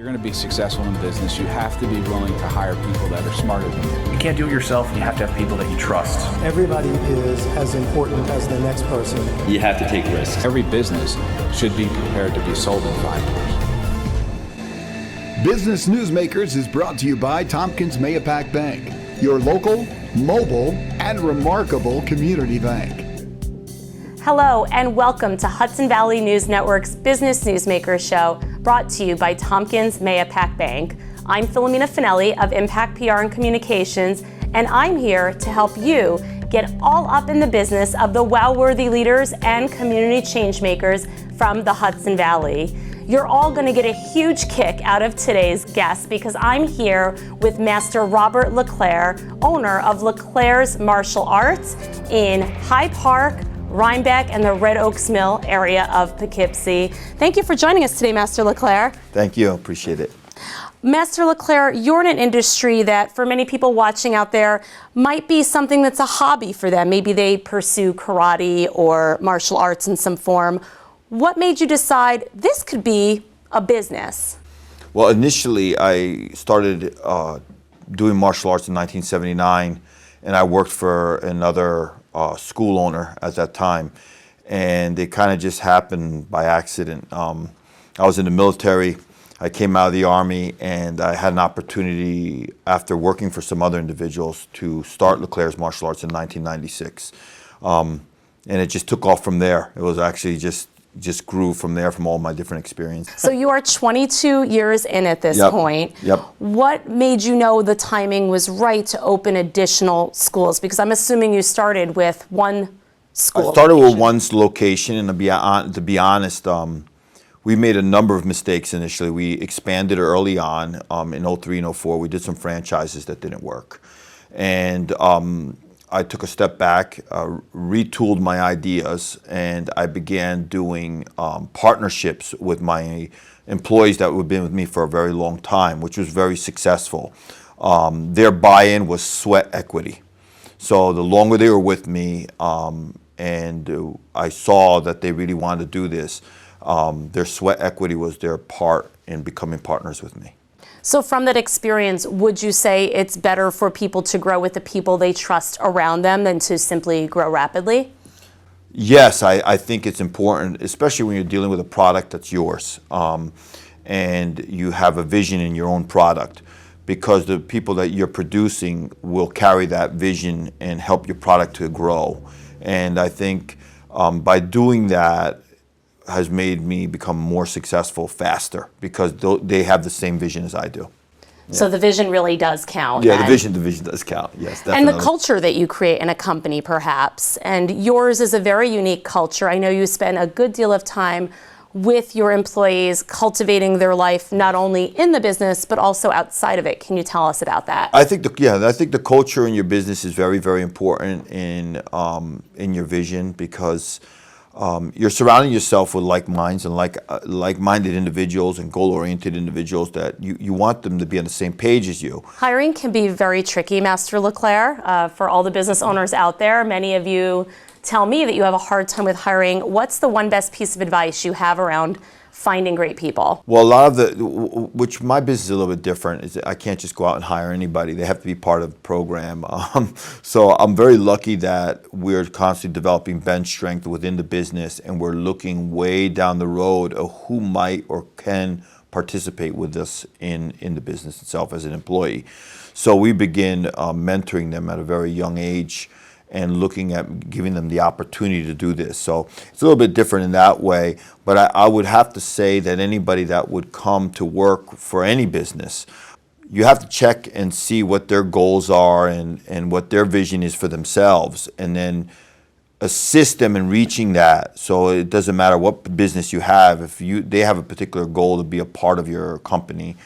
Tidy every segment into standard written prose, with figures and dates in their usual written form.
You're going to be successful in business, you have to be willing to hire people that are smarter than you. You can't do it yourself. You have to have people that you trust. Everybody is as important as the next person. You have to take risks. Every business should be prepared to be sold in 5 years. Business Newsmakers is brought to you by Tompkins Mahopac Bank, your local, mobile, and remarkable community bank. Hello and welcome to Hudson Valley News Network's Business Newsmakers show, brought to you by Tompkins Mahopac Bank. I'm Filomena Fanelli of Impact PR and Communications, and I'm here to help you get all up in the business of the wow-worthy leaders and community change makers from the Hudson Valley. You're all going to get a huge kick out of today's guest because I'm here with Master Robert Leclerc, owner of Leclerc Martial Arts in Hyde Park, Rhinebeck, and the Red Oaks Mill area of Poughkeepsie. Thank you for joining us today, Master Leclerc. Thank you, appreciate it. Master Leclerc, you're in an industry that for many people watching out there might be something that's a hobby for them. Maybe they pursue karate or martial arts in some form. What made you decide this could be a business? Well, initially I started doing martial arts in 1979, and I worked for another school owner at that time, and it kind of just happened by accident. I was in the military. I came out of the Army, and I had an opportunity after working for some other individuals to start Leclerc Martial Arts in 1996, and it just took off from there. It was actually just grew from there, from all my different experiences. So you are 22 years in at this point. Yep. What made you know the timing was right to open additional schools? Because I'm assuming you started with one school. I started with one location, and to be honest, we made a number of mistakes initially. We expanded early on in 03 and 04. We did some franchises that didn't work. And I took a step back, retooled my ideas, and I began doing partnerships with my employees that had been with me for a very long time, which was very successful. Their buy-in was sweat equity. So the longer they were with me, and I saw that they really wanted to do this, their sweat equity was their part in becoming partners with me. So from that experience, would you say it's better for people to grow with the people they trust around them than to simply grow rapidly? Yes, I think it's important, especially when you're dealing with a product that's yours, and you have a vision in your own product, because the people that you're producing will carry that vision and help your product to grow. And I think by doing that, has made me become more successful faster, because they have the same vision as I do. Yeah. So the vision really does count. Yeah, the vision does count, yes, definitely. And the culture that you create in a company, perhaps. And yours is a very unique culture. I know you spend a good deal of time with your employees cultivating their life, not only in the business, but also outside of it. Can you tell us about that? I think the culture in your business is very, very important in your vision, because you're surrounding yourself with like minds and like-minded individuals and goal-oriented individuals that you want them to be on the same page as you. Hiring can be very tricky, Master Leclerc, for all the business owners out there. Many of you tell me that you have a hard time with hiring. What's the one best piece of advice you have around finding great people? Well, a lot of which my business is a little bit different, is that I can't just go out and hire anybody. They have to be part of the program. So I'm very lucky that we're constantly developing bench strength within the business, and we're looking way down the road of who might or can participate with us in the business itself as an employee. So we begin mentoring them at a very young age, and looking at giving them the opportunity to do this. So it's a little bit different in that way, but I would have to say that anybody that would come to work for any business, you have to check and see what their goals are and what their vision is for themselves, and then assist them in reaching that. So it doesn't matter what business you have, if they have a particular goal to be a part of your company,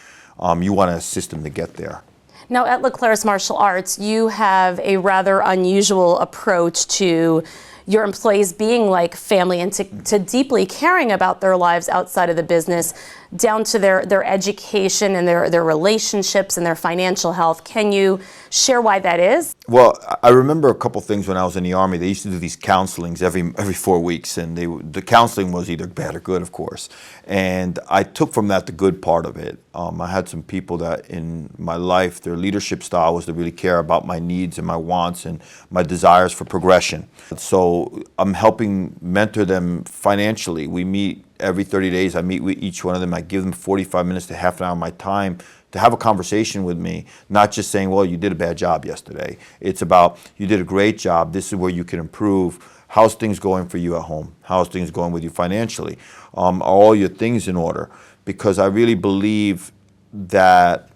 you want to assist them to get there. Now, at Leclerc Martial Arts, you have a rather unusual approach to your employees being like family and to deeply caring about their lives outside of the business. down to their education and their relationships and their financial health. Can you share why that is? Well, I remember a couple things when I was in the Army. They used to do these counselings every 4 weeks, and the counseling was either bad or good, of course. And I took from that the good part of it. I had some people that in my life, their leadership style was to really care about my needs and my wants and my desires for progression. So I'm helping mentor them financially. We meet every 30 days. I meet with each one of them. I give them 45 minutes to half an hour of my time to have a conversation with me, not just saying, well, you did a bad job yesterday. It's about, you did a great job. This is where you can improve. How's things going for you at home? How's things going with you financially? Are all your things in order? Because I really believe that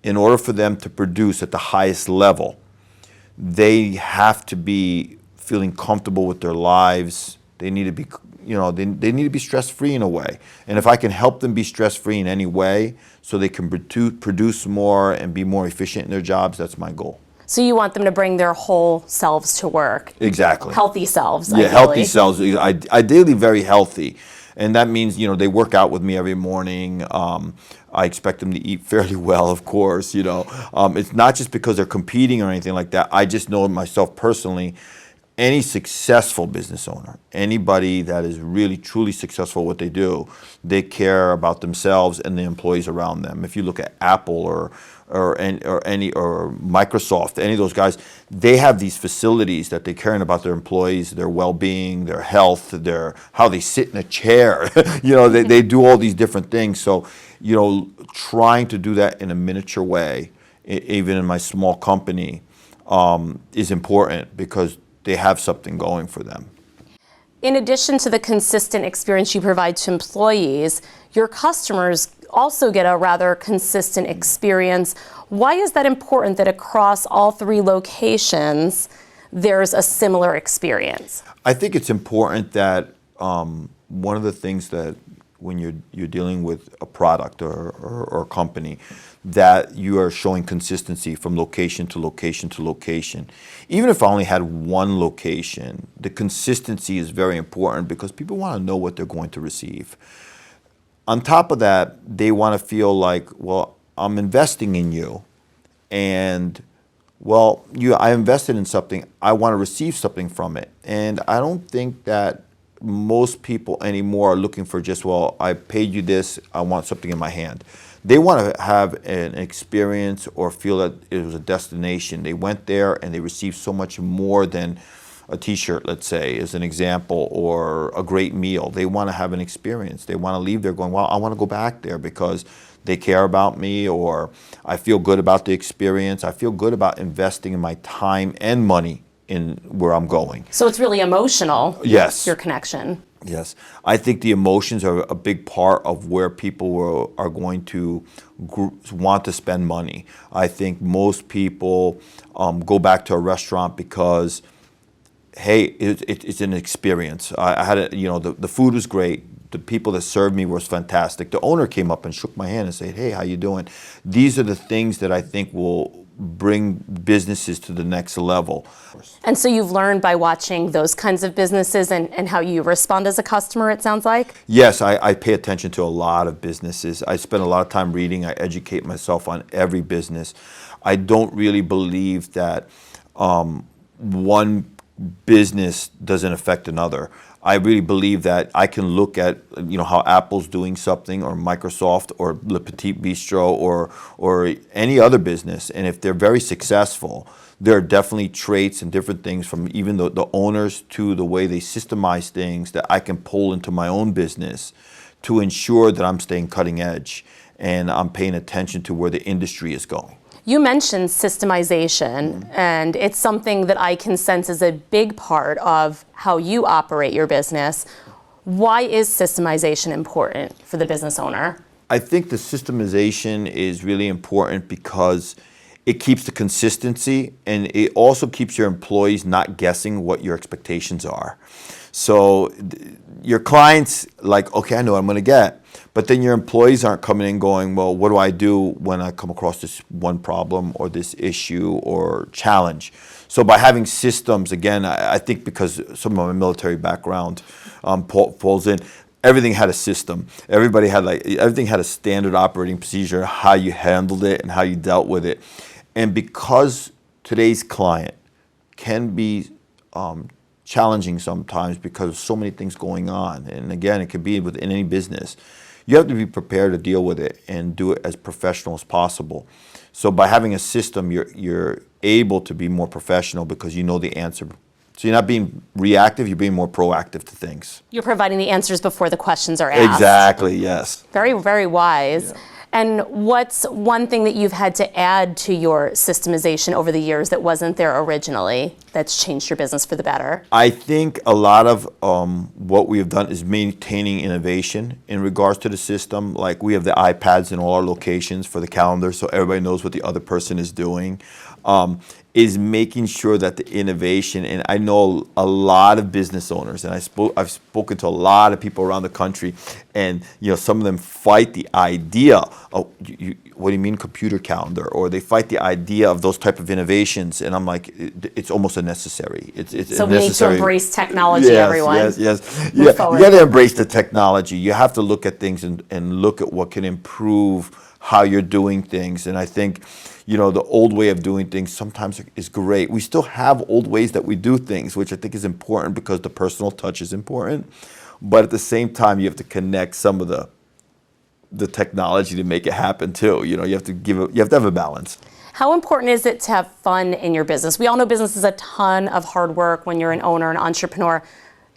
in order for them to produce at the highest level, they have to be feeling comfortable with their lives. They need to be, they need to be stress-free in a way. And if I can help them be stress-free in any way so they can produce more and be more efficient in their jobs, that's my goal. So you want them to bring their whole selves to work. Exactly. Healthy selves, Yeah, ideally. healthy selves. Ideally very healthy. And that means, they work out with me every morning. I expect them to eat fairly well, of course, It's not just because they're competing or anything like that. I just know myself personally, any successful business owner, anybody that is really truly successful at what they do, they care about themselves and the employees around them. If you look at Apple or Microsoft, any of those guys, they have these facilities that they're caring about their employees, their well-being, their health, how they sit in a chair. They do all these different things. So, trying to do that in a miniature way, even in my small company, is important because they have something going for them. In addition to the consistent experience you provide to employees, your customers also get a rather consistent experience. Why is that important that across all 3 locations there's a similar experience? I think it's important that one of the things that when you're dealing with a product or a company, that you are showing consistency from location to location to location. Even if I only had one location, the consistency is very important because people want to know what they're going to receive. On top of that, they want to feel like, well, I'm investing in you, and well, I invested in something, I want to receive something from it. And I don't think that most people anymore are looking for just, well, I paid you this, I want something in my hand. They want to have an experience or feel that it was a destination. They went there and they received so much more than a t-shirt, let's say, as an example, or a great meal. They want to have an experience. They want to leave there going, well, I want to go back there because they care about me, or I feel good about the experience. I feel good about investing in my time and money in where I'm going. So it's really emotional. Yes. Your connection. Yes. I think the emotions are a big part of where people are going to want to spend money. I think most people go back to a restaurant because, hey, it's an experience. I had the food was great. The people that served me was fantastic. The owner came up and shook my hand and said, hey, how you doing? These are the things that I think will bring businesses to the next level. And so you've learned by watching those kinds of businesses and how you respond as a customer, it sounds like? Yes, I pay attention to a lot of businesses. I spend a lot of time reading. I educate myself on every business. I don't really believe that one business doesn't affect another. I really believe that I can look at how Apple's doing something, or Microsoft, or Le Petit Bistro, or any other business, and if they're very successful, there are definitely traits and different things from even the owners to the way they systemize things that I can pull into my own business to ensure that I'm staying cutting edge and I'm paying attention to where the industry is going. You mentioned systemization, and it's something that I can sense is a big part of how you operate your business. Why is systemization important for the business owner? I think the systemization is really important because it keeps the consistency, and it also keeps your employees not guessing what your expectations are. So your clients like, okay, I know what I'm going to get. But then your employees aren't coming in going, well, what do I do when I come across this one problem or this issue or challenge? So by having systems, again, I think because some of my military background falls in, everything had a system. Everybody had everything had a standard operating procedure, how you handled it and how you dealt with it. And because today's client can be challenging sometimes because of so many things going on, and again, it could be within any business, you have to be prepared to deal with it and do it as professional as possible. So by having a system, you're able to be more professional because you know the answer. So you're not being reactive, you're being more proactive to things. You're providing the answers before the questions are asked. Exactly, yes. Very, very wise. Yeah. And what's one thing that you've had to add to your systemization over the years that wasn't there originally that's changed your business for the better? I think a lot of what we have done is maintaining innovation in regards to the system. Like we have the iPads in all our locations for the calendar so everybody knows what the other person is doing. Is making sure that the innovation, and I know a lot of business owners, and I've spoken to a lot of people around the country, and some of them fight the idea of, what do you mean computer calendar? Or they fight the idea of those type of innovations, and I'm like, it's almost unnecessary. It's so we need to embrace technology, everyone. Yes. You got to embrace the technology. You have to look at things and look at what can improve how you're doing things. And I think, the old way of doing things sometimes is great. We still have old ways that we do things, which I think is important because the personal touch is important. But at the same time, you have to connect some of the technology to make it happen too. You have to have a balance. How important is it to have fun in your business? We all know business is a ton of hard work when you're an owner, an entrepreneur.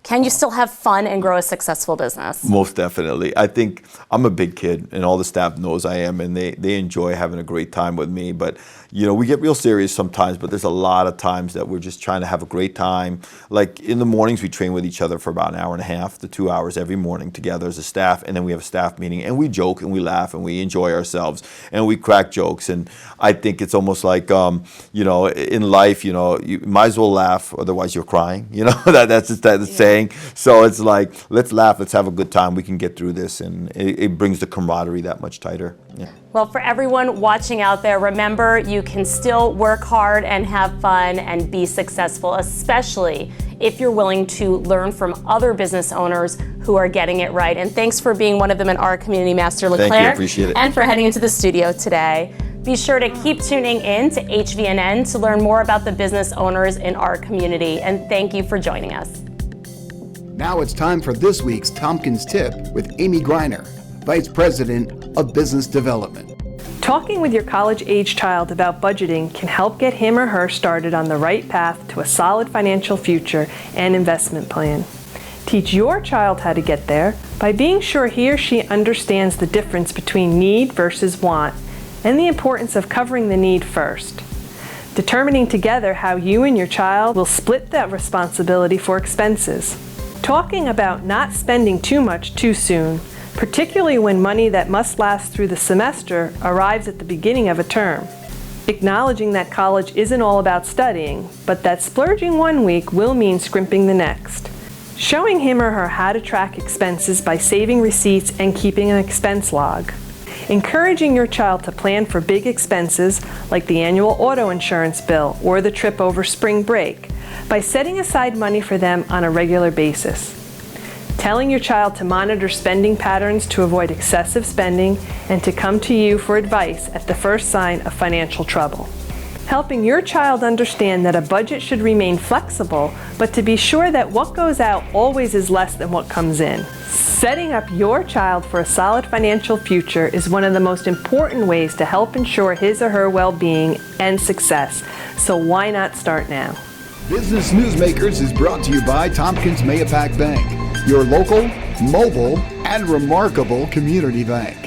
Can you still have fun and grow a successful business? Most definitely. I think I'm a big kid, and all the staff knows I am, and they enjoy having a great time with me. But, we get real serious sometimes, but there's a lot of times that we're just trying to have a great time. Like in the mornings, we train with each other for about an hour and a half to 2 hours every morning together as a staff, and then we have a staff meeting, and we joke and we laugh and we enjoy ourselves, and we crack jokes. And I think it's almost like, in life, you might as well laugh, otherwise you're crying. That's just that saying. So it's like, let's laugh, let's have a good time. We can get through this, and it brings the camaraderie that much tighter. Yeah. Well, for everyone watching out there, remember you can still work hard and have fun and be successful, especially if you're willing to learn from other business owners who are getting it right. And thanks for being one of them in our community, Master Leclerc. Thank you, appreciate it. And for heading into the studio today. Be sure to keep tuning in to HVNN to learn more about the business owners in our community. And thank you for joining us. Now it's time for this week's Tompkins Tip with Amy Greiner, Vice President of Business Development. Talking with your college-age child about budgeting can help get him or her started on the right path to a solid financial future and investment plan. Teach your child how to get there by being sure he or she understands the difference between need versus want and the importance of covering the need first. Determining together how you and your child will split that responsibility for expenses. Talking about not spending too much too soon, particularly when money that must last through the semester arrives at the beginning of a term. Acknowledging that college isn't all about studying, but that splurging one week will mean scrimping the next. Showing him or her how to track expenses by saving receipts and keeping an expense log. Encouraging your child to plan for big expenses like the annual auto insurance bill or the trip over spring break by setting aside money for them on a regular basis. Telling your child to monitor spending patterns to avoid excessive spending and to come to you for advice at the first sign of financial trouble. Helping your child understand that a budget should remain flexible, but to be sure that what goes out always is less than what comes in. Setting up your child for a solid financial future is one of the most important ways to help ensure his or her well-being and success. So why not start now? Business Newsmakers is brought to you by Tompkins Mahopac Bank, your local, mobile, and remarkable community bank.